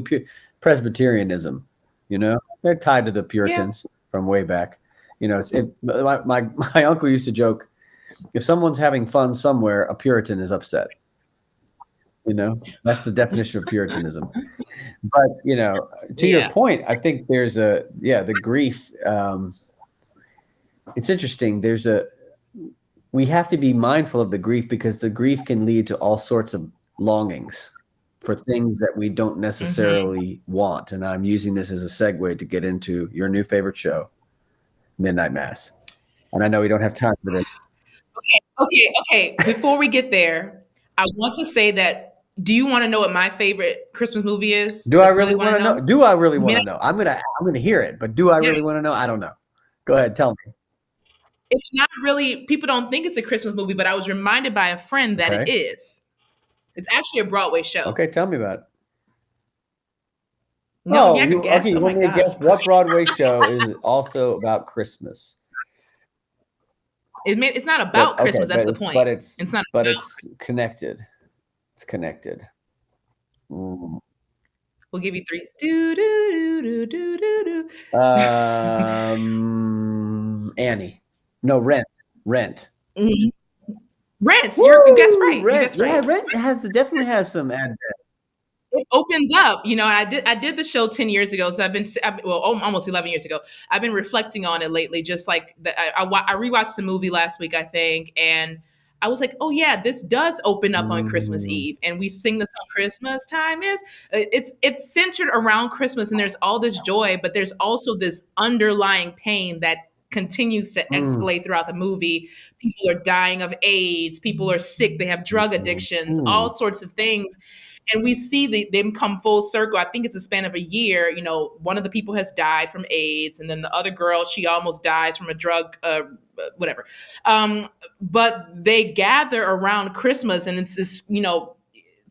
Presbyterianism. They're tied to the Yeah. Puritans from way back. My uncle used to joke, if someone's having fun somewhere, a Puritan is upset. That's the definition of Puritanism. But to your Yeah. point, I think there's the grief. It's interesting. We have to be mindful of the grief, because the grief can lead to all sorts of longings for things that we don't Mhm. necessarily want. And I'm using this as a segue to get into your new favorite show, Midnight Mass. And I know we don't have time for this. Okay. Before we get there, I want to say that. Do you want to know what my favorite Christmas movie is? Do I Like, really really want want to to know? know? Do I really want to Midnight. know? I'm gonna hear it, but do I Yeah. really want to know? I don't know. Go ahead, tell me. It's not really. People don't think it's a Christmas movie, but I was reminded by a friend that it Okay. is. It's actually a Broadway show. Okay, tell me about it. No, Oh, you can you okay? guess. You Oh my want me to gosh. guess what Broadway show is also about Christmas? It's not But about okay, Christmas. That's but the it's point. but it's It's not but about. it's connected. It's connected. Mm. We'll give you three. Do do do do do do. Annie. No, Rent. Rent. Mhm. Rent. You guessed Woo! right. You Rent. guessed Yeah, right. Rent definitely has some ad. It opens up, and I did the show 10 years ago, so well, almost 11 years ago. I've been reflecting on it lately, just like I rewatched the movie last week, I think, and I was like, oh yeah, this does open up on Christmas Mm, Eve, and we sing the song Christmas time is. It's centered around Christmas, and there's all this joy, but there's also this underlying pain that continues to mm, escalate throughout the movie. People are dying of AIDS, people are sick, they have drug mm, addictions, all mm, sorts of things, and we see them come full circle. I think it's a span of a year. One of the people has died from AIDS, and then the other girl, she almost dies from a drug, whatever. But they gather around Christmas, and it's this,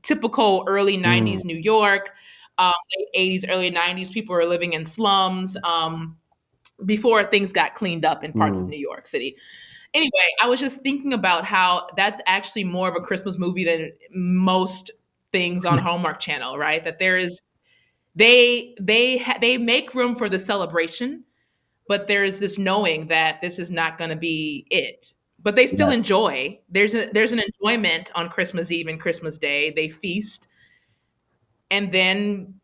typical early Mm, 90s New York, late 80s, early 90s. People are living in slums before things got cleaned up in parts of mm. New York City. Anyway, I was just thinking about how that's actually more of a Christmas movie than most things on Hallmark Channel, right? That there is they make room for the celebration, but there is this knowing that this is not going to be it. But they still Yeah. enjoy. There's an enjoyment on Christmas Eve and Christmas Day. They feast, and then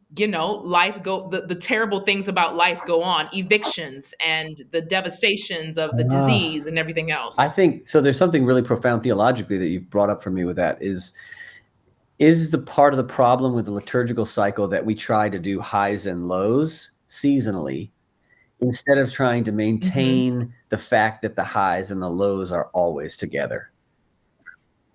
life the terrible things about life go on, evictions and the devastations of the Ah, disease and everything I else. think so. There's something really profound theologically that you've brought up for me with that is the part of the problem with the liturgical cycle that we try to do highs and lows seasonally instead of trying to Hmm. maintain the fact that the highs and the lows are always together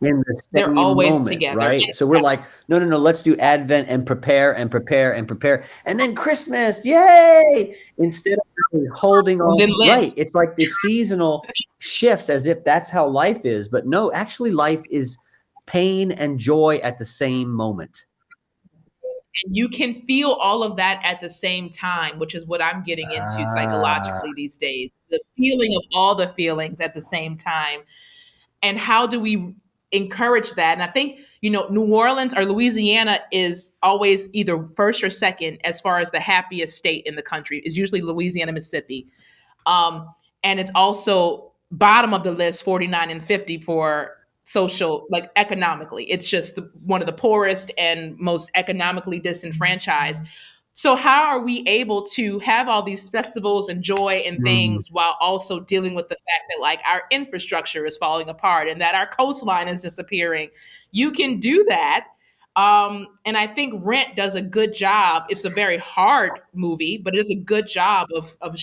in the They're same always moment, together. right? So we're like, no, no, no, let's do Advent and prepare and prepare and prepare. And then Christmas, yay! Instead of really holding And then on, Lent. right? It's like this seasonal shifts as if that's how life is. But no, actually, life is pain and joy at the same moment. And you can feel all of that at the same time, which is what I'm getting into Ah, psychologically these days. The feeling of all the feelings at the same time. And how do we encourage that? And I think, New Orleans or Louisiana is always either first or second as far as the happiest state in the country. Is usually Louisiana, Mississippi. And it's also bottom of the list, 49 and 50 for social, like economically. It's just one of the poorest and most economically disenfranchised. So how are we able to have all these festivals and joy and mm, things while also dealing with the fact that like our infrastructure is falling apart and that our coastline is disappearing? You can do that. And I think Rent does a good job. It's a very hard movie, but it does a good job of yes,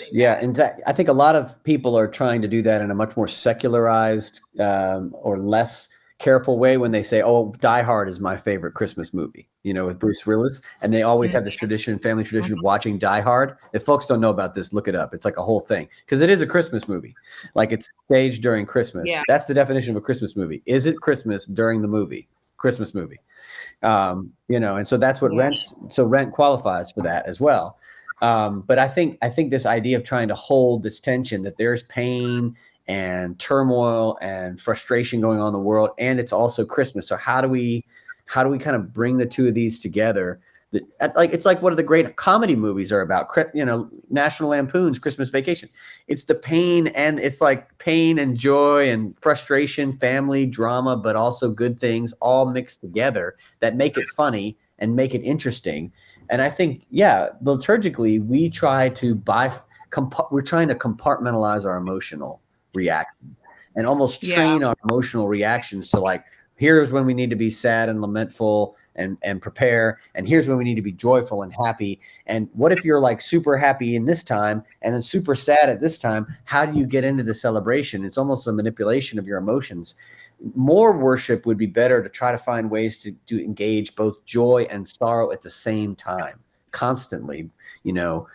showcasing yeah, that. and I think a lot of people are trying to do that in a much more secularized or less careful way when they say, "Oh, Die Hard is my favorite Christmas movie," with Bruce Willis, and they always have this tradition, family tradition of watching Die Hard. If folks don't know about this, look it up. It's like a whole thing because it is a Christmas movie, like it's staged during Christmas. Yeah, That's the definition of a Christmas movie. Is it Christmas during the movie? Christmas movie. And so that's what yeah, Rent qualifies for that as well. But I think this idea of trying to hold this tension that there's pain and turmoil and frustration going on in the world, and it's also Christmas. So how do we kind of bring the two of these together? It's like what are the great comedy movies are about? National Lampoon's Christmas Vacation. It's the pain, and it's like pain and joy and frustration, family drama, but also good things all mixed together that make it funny and make it interesting. And I think, yeah, liturgically, we're trying to compartmentalize our emotional reactions and almost yeah, train our emotional reactions to like, here's when we need to be sad and lamentful and prepare, and here's when we need to be joyful and happy. And what if you're like super happy in this time and then super sad at this time? How do you get into the celebration? It's almost a manipulation of your emotions. More worship would be better to try to find ways to engage both joy and sorrow at the same time, constantly, you know,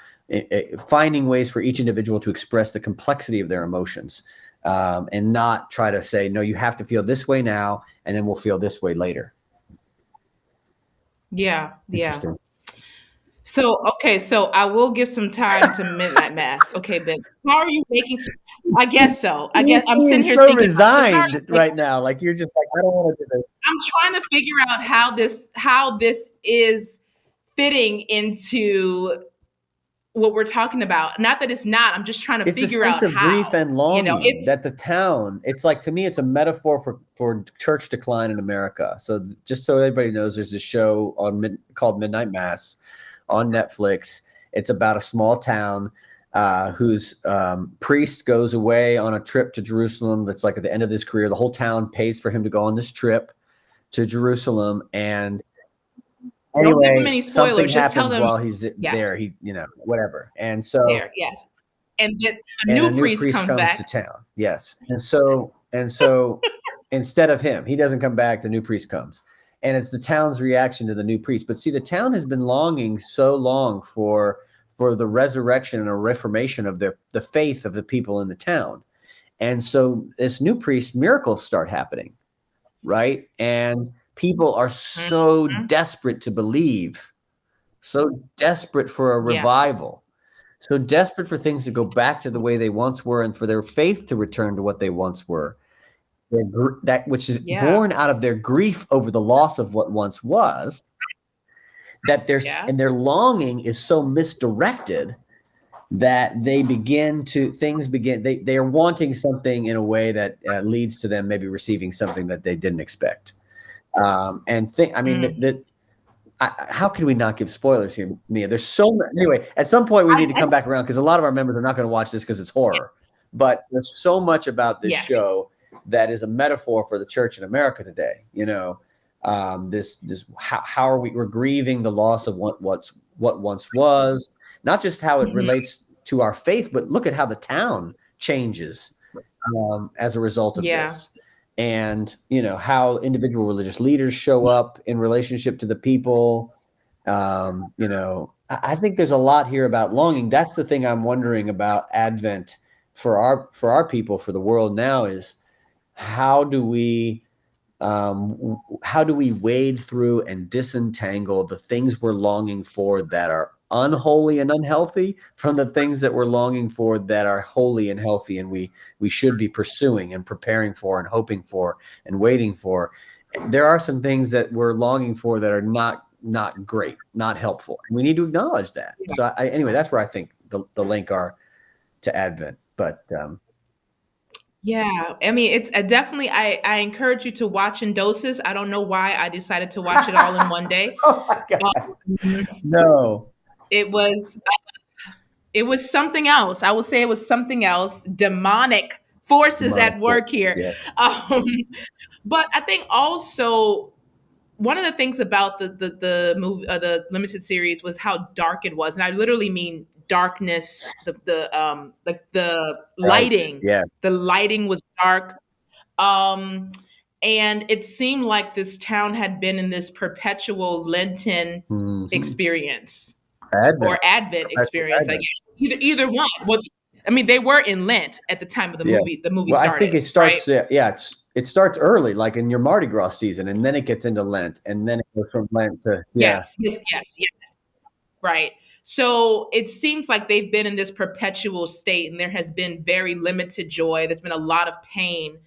finding ways for each individual to express the complexity of their emotions, and not try to say, no, you have to feel this way now, and then we'll feel this way later. yeah, yeah. Interesting. So okay, so I will give some time to midnight mass. Okay, but how are you making? I guess so. I You guess I'm seem sitting here so thinking about. So how are resigned you making? right now. Like you're just like, I don't want to do this. I'm trying to figure out how this is fitting into what we're talking about. Not that it's not. I'm just trying to It's a figure sense out of grief how. and It. longing that the town, it's like, to me, it's a metaphor for church decline in America. So just so everybody knows, there's this show called Midnight Mass on Netflix. It's about a small town whose priest goes away on a trip to Jerusalem. That's like at the end of his career. The whole town pays for him to go on this trip to Jerusalem. And Don't give them anyway, any something spoilers. Just tell happens them. while he's Yeah, there. Whatever. And so there. Yes, and then a and a new new priest priest comes comes to back. town. Yes. And so instead of him, he doesn't come back, the new priest comes. and it's the town's reaction to the new priest. But see, the town has been longing so long for the resurrection and a reformation of the faith of the people in the town. And so this new priest, miracles start happening, right? And people are so Mhm. desperate to believe, so desperate for a Yeah. revival, so desperate for things to go back to the way they once were, and for their faith to return to what they once were. That which is Yeah. born out of their grief over the loss of what once was, that Yeah. their longing is so misdirected that they are wanting something in a way that leads to them maybe receiving something that they didn't expect. And think, I mean, Mm. how can we not give spoilers here, Mia? There's so much. Anyway, at some point we need to I come back around, because a lot of our members are not going to watch this because it's horror. But there's so much about this Yeah. show that is a metaphor for the church in America today. How are we're grieving the loss of what once was, not just how it Mhm. relates to our faith, but look at how the town changes as a result of Yeah. this. And how individual religious leaders show up in relationship to the people. I think there's a lot here about longing. That's the thing I'm wondering about Advent for our people, for the world now, is how do we wade through and disentangle the things we're longing for that are unholy and unhealthy from the things that we're longing for that are holy and healthy, and we should be pursuing and preparing for and hoping for and waiting for. There are some things that we're longing for that are not great, not helpful. We need to acknowledge that. Yeah. So anyway, that's where I think the link are to Advent. But Yeah, I mean, it's definitely. I encourage you to watch in doses. I don't know why I decided to watch it all in one day. oh my God, Um, no. it was it was something else. I would say it was something else. Demonic forces Demonic at force, work here. yes. Um, but I think also one of the things about the movie, the limited series, was how dark it was, and I literally mean darkness. The Right. lighting, Yeah. the lighting was dark. Um, and it seemed like this town had been in this perpetual Lenten Mm-hmm. experience Advent. or Advent Perpetual experience. Like Advent. either one. Well, I mean, they were in Lent at the time of the Yeah. movie. The movie Well, I think started, it right? starts. Yeah, it starts early, like in your Mardi Gras season, and then it gets into Lent, and then it goes from Lent to Yes, yes, yes, yes. Right. So it seems like they've been in this perpetual state, and there has been very limited joy. There's been a lot of pain.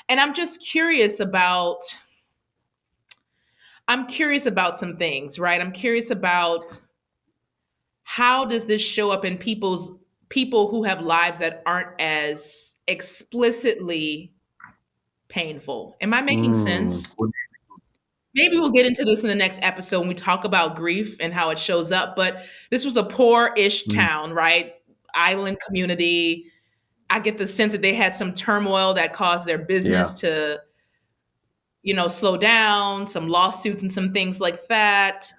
And I'm curious about some things, right? I'm curious about how does this show up in people who have lives that aren't as explicitly painful. Am I making sense? Maybe we'll get into this in the next episode when we talk about grief and how it shows up. But this was a poor-ish Mm, town, right? Island community. I get the sense that they had some turmoil that caused their yeah. business to, slow down, some lawsuits and some things like that.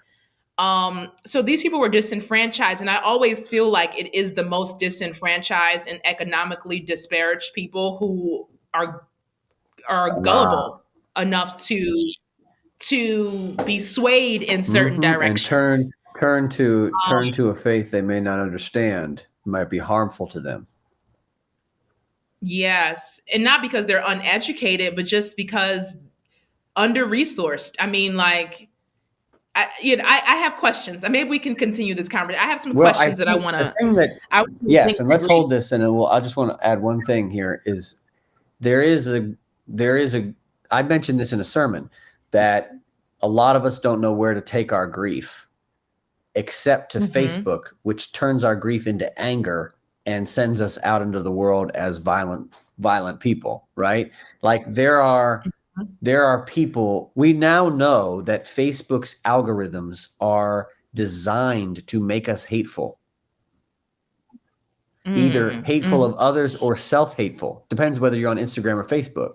So these people were disenfranchised, and I always feel like it is the most disenfranchised and economically disparaged people who are Wow. gullible enough to be swayed in certain And directions. turn to a faith they may not understand, might be harmful to them. Yes, and not because they're uneducated, but just because under resourced. I mean, like, I have questions. Maybe we can continue this conversation. I have some Well, questions that I want the to. thing that I want to yes, and let's disagree. hold this, and I just want to add one thing here is there is a there is a I mentioned this in a sermon that a lot of us don't know where to take our grief except to Hmm. Facebook, which turns our grief into anger and sends us out into the world as violent people, right? Like there are people, we now know that Facebook's algorithms are designed to make us hateful, either Mm, hateful mm, of others or self-hateful. Depends whether you're on Instagram or Facebook.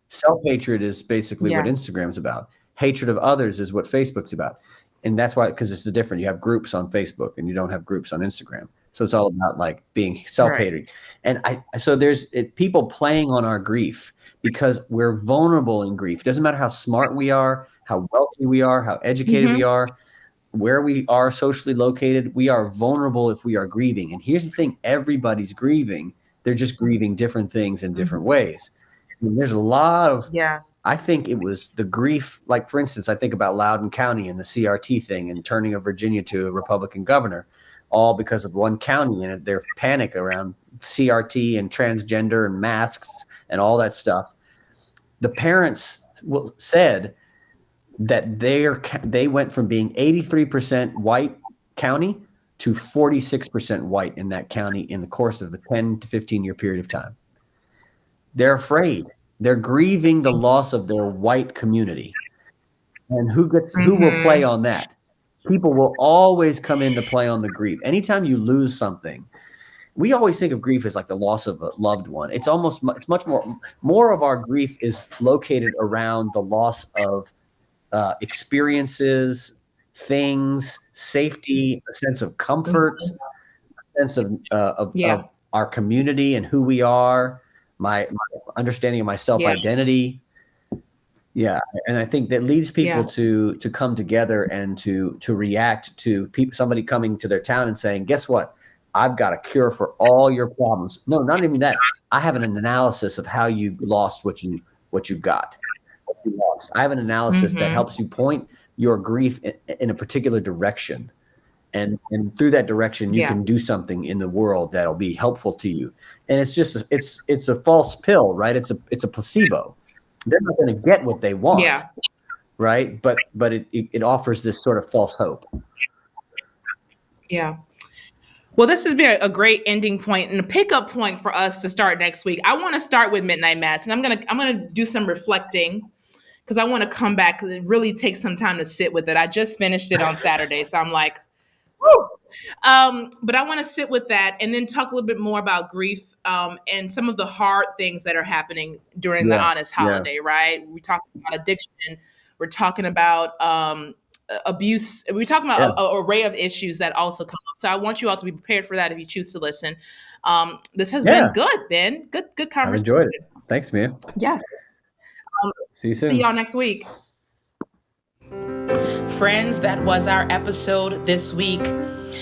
Self-hatred is basically what yeah. Instagram's about. Hatred of others is what Facebook's about. And that's why, because it's the different. You have groups on Facebook and you don't have groups on Instagram. So it's all about like being Right. self-hating. And so there's people playing on our grief because we're vulnerable in grief. It doesn't matter how smart we are, how wealthy we are, how educated we Mm-hmm. are, where we are socially located, we are vulnerable if we are grieving. And here's the thing, everybody's grieving. They're just grieving different things in different Mm-hmm. ways. And there's a lot of, Yeah. I think it was the grief, like for instance, I think about Loudoun County and the CRT thing and turning of Virginia to a Republican governor, all because of one county and their panic around CRT and transgender and masks and all that stuff. The parents said that they went from being 83% white county to 46% white in that county in the course of a 10 to 15-year period of time. They're afraid. They're grieving the loss of their white community. And who will play Mm-hmm. on that? People will always come in to play on the grief. Anytime you lose something, we always think of grief as like the loss of a loved one. It's much more of our grief is located around the loss of experiences, things, safety, a sense of comfort, a sense Yeah. of our community and who we are, my understanding of my self Yeah. identity. Yeah, and I think that leads people Yeah. to come together and to react to somebody coming to their town and saying, "Guess what? I've got a cure for all your problems." No, not even that. I have an analysis of how you lost what you got. What you lost. I have an analysis that Mm-hmm. helps you point your grief in a particular direction, and through that direction, you Yeah. can do something in the world that'll be helpful to you. And it's a false pill, right? It's a placebo. They're not going to get what they want, Yeah. right? But it offers this sort of false hope. Yeah. Well, this has been a great ending point and a pickup point for us to start next week. I want to start with Midnight Mass, and I'm gonna do some reflecting because I want to come back because it really takes some time to sit with it. I just finished it on Saturday, so I'm like, woo. But I want to sit with that and then talk a little bit more about grief and some of the hard things that are happening during the Yeah, honest yeah, holiday, right? We talk about addiction. We're talking about abuse. We're talking yeah, about a array of issues that also come up. So I want you all to be prepared for that if you choose to listen. This has been yeah. good, Ben. Good I've conversation. enjoyed it. Thanks, man. Yes. See you See soon. y'all next week. Friends, that was our episode this week.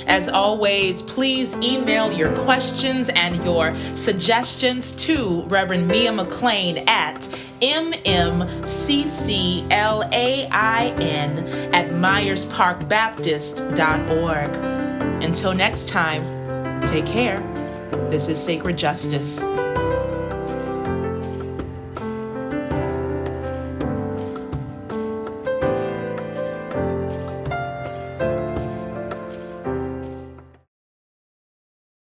As always, please email your questions and your suggestions to Reverend Mia McLean at mmcclain@myersparkbaptist.org. Until next time, take care. This is Sacred Justice.